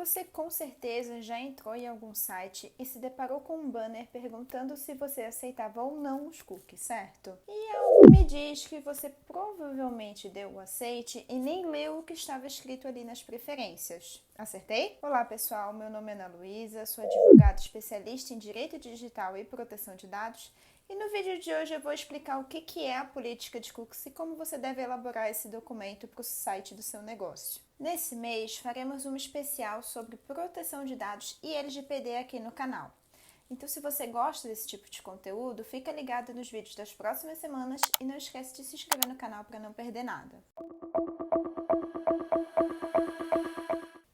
Você com certeza já entrou em algum site e se deparou com um banner perguntando se você aceitava ou não os cookies, certo? E algo me diz que você provavelmente deu o aceite e nem leu o que estava escrito ali nas preferências. Acertei? Olá pessoal, meu nome é Ana Luísa, sou advogada especialista em Direito Digital e Proteção de Dados. E no vídeo de hoje eu vou explicar o que é a política de cookies e como você deve elaborar esse documento para o site do seu negócio. Nesse mês, faremos um especial sobre proteção de dados e LGPD aqui no canal. Então, se você gosta desse tipo de conteúdo, fica ligado nos vídeos das próximas semanas e não esquece de se inscrever no canal para não perder nada.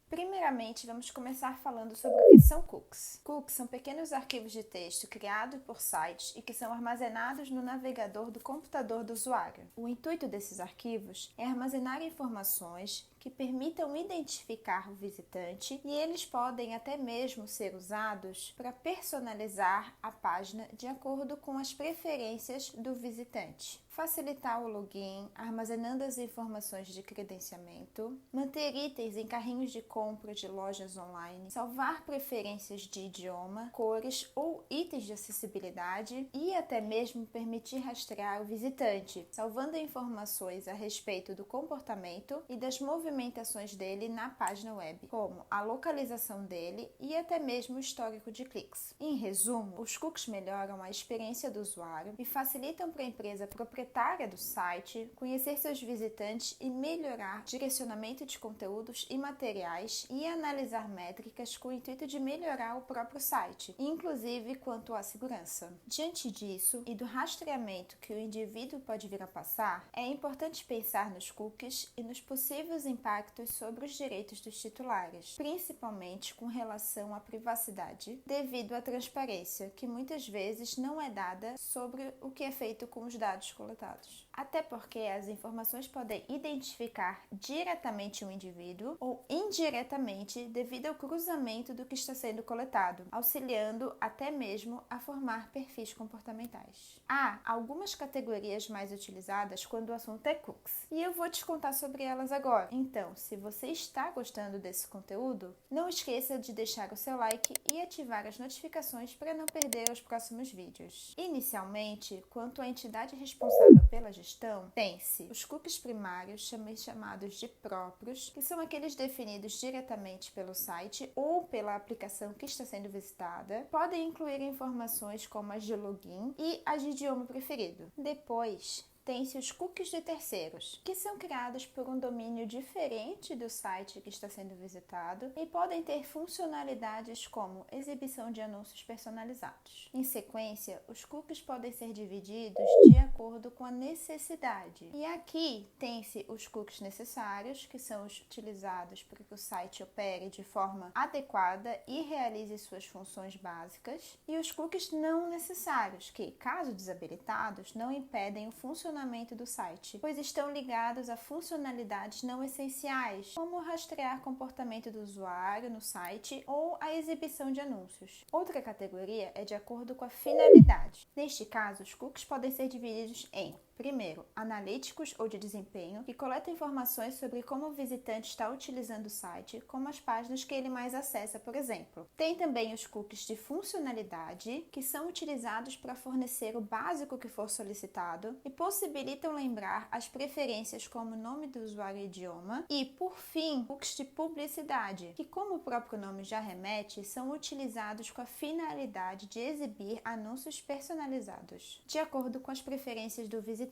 Primeiramente, vamos começar falando sobre o que são cookies. Cookies são pequenos arquivos de texto criados por sites e que são armazenados no navegador do computador do usuário. O intuito desses arquivos é armazenar informações que permitam identificar o visitante e eles podem até mesmo ser usados para personalizar a página de acordo com as preferências do visitante. Facilitar o login, armazenando as informações de credenciamento, manter itens em carrinhos de compra de lojas online, salvar preferências de idioma, cores ou itens de acessibilidade e até mesmo permitir rastrear o visitante, salvando informações a respeito do comportamento e das movimentações dele na página web, como a localização dele e até mesmo o histórico de cliques. Em resumo, os cookies melhoram a experiência do usuário e facilitam para a empresa proprietária do site, conhecer seus visitantes e melhorar direcionamento de conteúdos e materiais e analisar métricas com o intuito de melhorar o próprio site, inclusive quanto à segurança. Diante disso e do rastreamento que o indivíduo pode vir a passar, é importante pensar nos cookies e nos possíveis impactos sobre os direitos dos titulares, principalmente com relação à privacidade, devido à transparência, que muitas vezes não é dada sobre o que é feito com os dados coletados. Até porque as informações podem identificar diretamente um indivíduo ou indiretamente devido ao cruzamento do que está sendo coletado, auxiliando até mesmo a formar perfis comportamentais. Há algumas categorias mais utilizadas quando o assunto é cookies, e eu vou te contar sobre elas agora. Então, se você está gostando desse conteúdo, não esqueça de deixar o seu like e ativar as notificações para não perder os próximos vídeos. Inicialmente, quanto à entidade responsável pela gestão, tem-se os cookies primários, chamados de próprios, que são aqueles definidos diretamente pelo site ou pela aplicação que está sendo visitada. Podem incluir informações como as de login e as de idioma preferido. Depois, tem-se os cookies de terceiros, que são criados por um domínio diferente do site que está sendo visitado e podem ter funcionalidades como exibição de anúncios personalizados. Em sequência, os cookies podem ser divididos de acordo com a necessidade. E aqui tem-se os cookies necessários, que são os utilizados para que o site opere de forma adequada e realize suas funções básicas, e os cookies não necessários, que, caso desabilitados, não impedem o funcionamento do site, pois estão ligados a funcionalidades não essenciais, como rastrear comportamento do usuário no site ou a exibição de anúncios. Outra categoria é de acordo com a finalidade. Neste caso, os cookies podem ser divididos em: primeiro, analíticos ou de desempenho, que coletam informações sobre como o visitante está utilizando o site, como as páginas que ele mais acessa, por exemplo. Tem também os cookies de funcionalidade, que são utilizados para fornecer o básico que for solicitado e possibilitam lembrar as preferências como nome do usuário e idioma. E, por fim, cookies de publicidade, que, como o próprio nome já remete, são utilizados com a finalidade de exibir anúncios personalizados, de acordo com as preferências do visitante.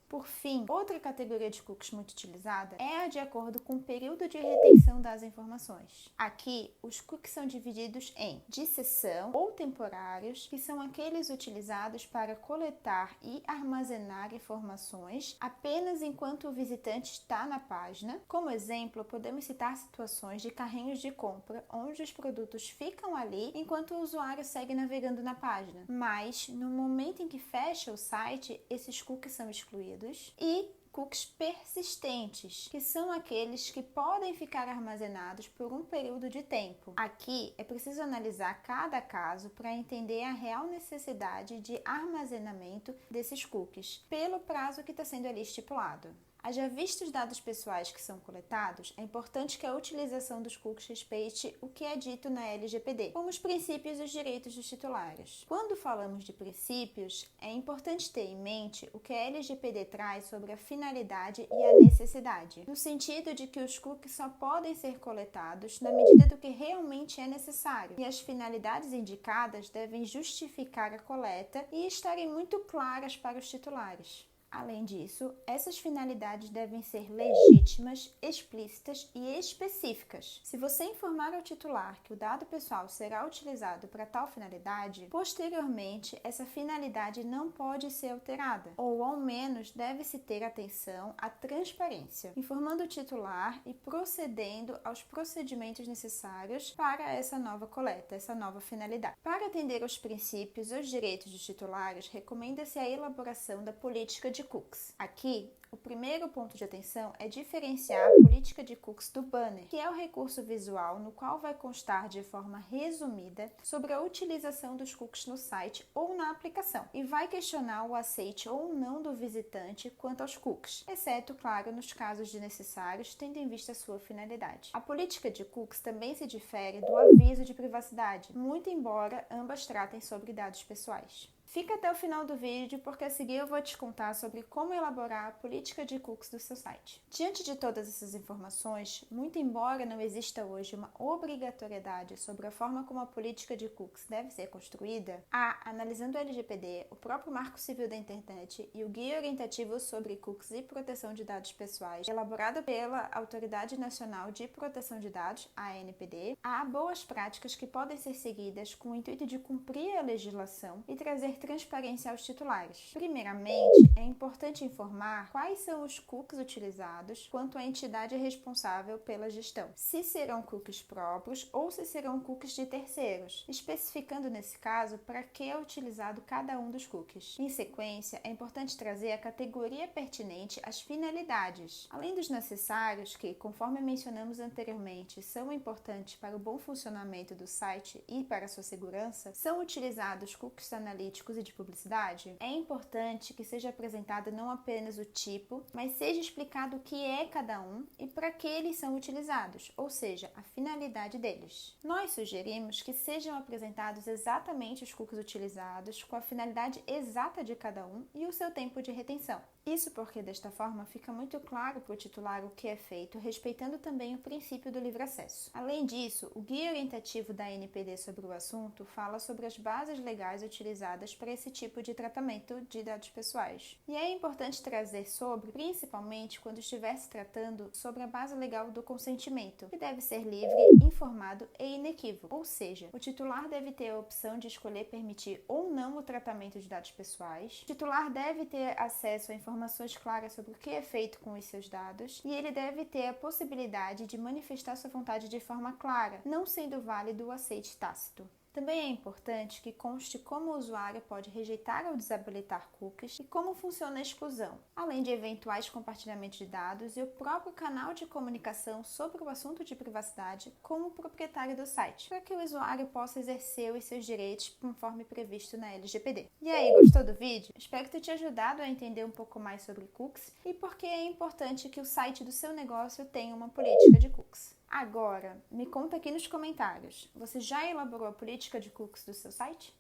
Por fim, outra categoria de cookies muito utilizada é a de acordo com o período de retenção das informações. Aqui, os cookies são divididos em de sessão ou temporários, que são aqueles utilizados para coletar e armazenar informações apenas enquanto o visitante está na página. Como exemplo, podemos citar situações de carrinhos de compra, onde os produtos ficam ali enquanto o usuário segue navegando na página. Mas, no momento em que fecha o site, esses cookies são excluídos. E cookies persistentes, que são aqueles que podem ficar armazenados por um período de tempo. Aqui é preciso analisar cada caso para entender a real necessidade de armazenamento desses cookies, pelo prazo que está sendo ali estipulado. Haja vista os dados pessoais que são coletados, é importante que a utilização dos cookies respeite o que é dito na LGPD, como os princípios e os direitos dos titulares. Quando falamos de princípios, é importante ter em mente o que a LGPD traz sobre a finalidade e a necessidade, no sentido de que os cookies só podem ser coletados na medida do que realmente é necessário, e as finalidades indicadas devem justificar a coleta e estarem muito claras para os titulares. Além disso, essas finalidades devem ser legítimas, explícitas e específicas. Se você informar ao titular que o dado pessoal será utilizado para tal finalidade, posteriormente essa finalidade não pode ser alterada, ou ao menos deve-se ter atenção à transparência, informando o titular e procedendo aos procedimentos necessários para essa nova coleta, essa nova finalidade. Para atender aos princípios e aos direitos dos titulares, recomenda-se a elaboração da política de cookies. Aqui, o primeiro ponto de atenção é diferenciar a política de cookies do banner, que é o recurso visual no qual vai constar de forma resumida sobre a utilização dos cookies no site ou na aplicação, e vai questionar o aceite ou não do visitante quanto aos cookies, exceto, claro, nos casos desnecessários, tendo em vista a sua finalidade. A política de cookies também se difere do aviso de privacidade, muito embora ambas tratem sobre dados pessoais. Fica até o final do vídeo, porque a seguir eu vou te contar sobre como elaborar a política de cookies do seu site. Diante de todas essas informações, muito embora não exista hoje uma obrigatoriedade sobre a forma como a política de cookies deve ser construída, há, analisando o LGPD, o próprio Marco Civil da Internet e o Guia Orientativo sobre Cookies e Proteção de Dados Pessoais, elaborado pela Autoridade Nacional de Proteção de Dados, a ANPD, há boas práticas que podem ser seguidas com o intuito de cumprir a legislação e trazer transparência aos titulares. Primeiramente, é importante informar quais são os cookies utilizados quanto à entidade responsável pela gestão, se serão cookies próprios ou se serão cookies de terceiros, especificando nesse caso para que é utilizado cada um dos cookies. Em sequência, é importante trazer a categoria pertinente às finalidades, além dos necessários que, conforme mencionamos anteriormente, são importantes para o bom funcionamento do site e para a sua segurança, são utilizados cookies analíticos e de publicidade. É importante que seja apresentado não apenas o tipo, mas seja explicado o que é cada um e para que eles são utilizados, ou seja, a finalidade deles. Nós sugerimos que sejam apresentados exatamente os cookies utilizados, com a finalidade exata de cada um e o seu tempo de retenção. Isso porque, desta forma, fica muito claro para o titular o que é feito, respeitando também o princípio do livre acesso. Além disso, o Guia Orientativo da ANPD sobre o assunto fala sobre as bases legais utilizadas para esse tipo de tratamento de dados pessoais. E é importante trazer sobre, principalmente quando estiver se tratando sobre a base legal do consentimento, que deve ser livre, informado e inequívoco. Ou seja, o titular deve ter a opção de escolher permitir ou não o tratamento de dados pessoais. O titular deve ter acesso a informações claras sobre o que é feito com os seus dados e ele deve ter a possibilidade de manifestar sua vontade de forma clara, não sendo válido o aceite tácito. Também é importante que conste como o usuário pode rejeitar ou desabilitar cookies e como funciona a exclusão, além de eventuais compartilhamentos de dados e o próprio canal de comunicação sobre o assunto de privacidade com o proprietário do site, para que o usuário possa exercer os seus direitos conforme previsto na LGPD. E aí, gostou do vídeo? Espero ter te ajudado a entender um pouco mais sobre cookies e por que é importante que o site do seu negócio tenha uma política de cookies. Agora, me conta aqui nos comentários, você já elaborou a política de cookies do seu site?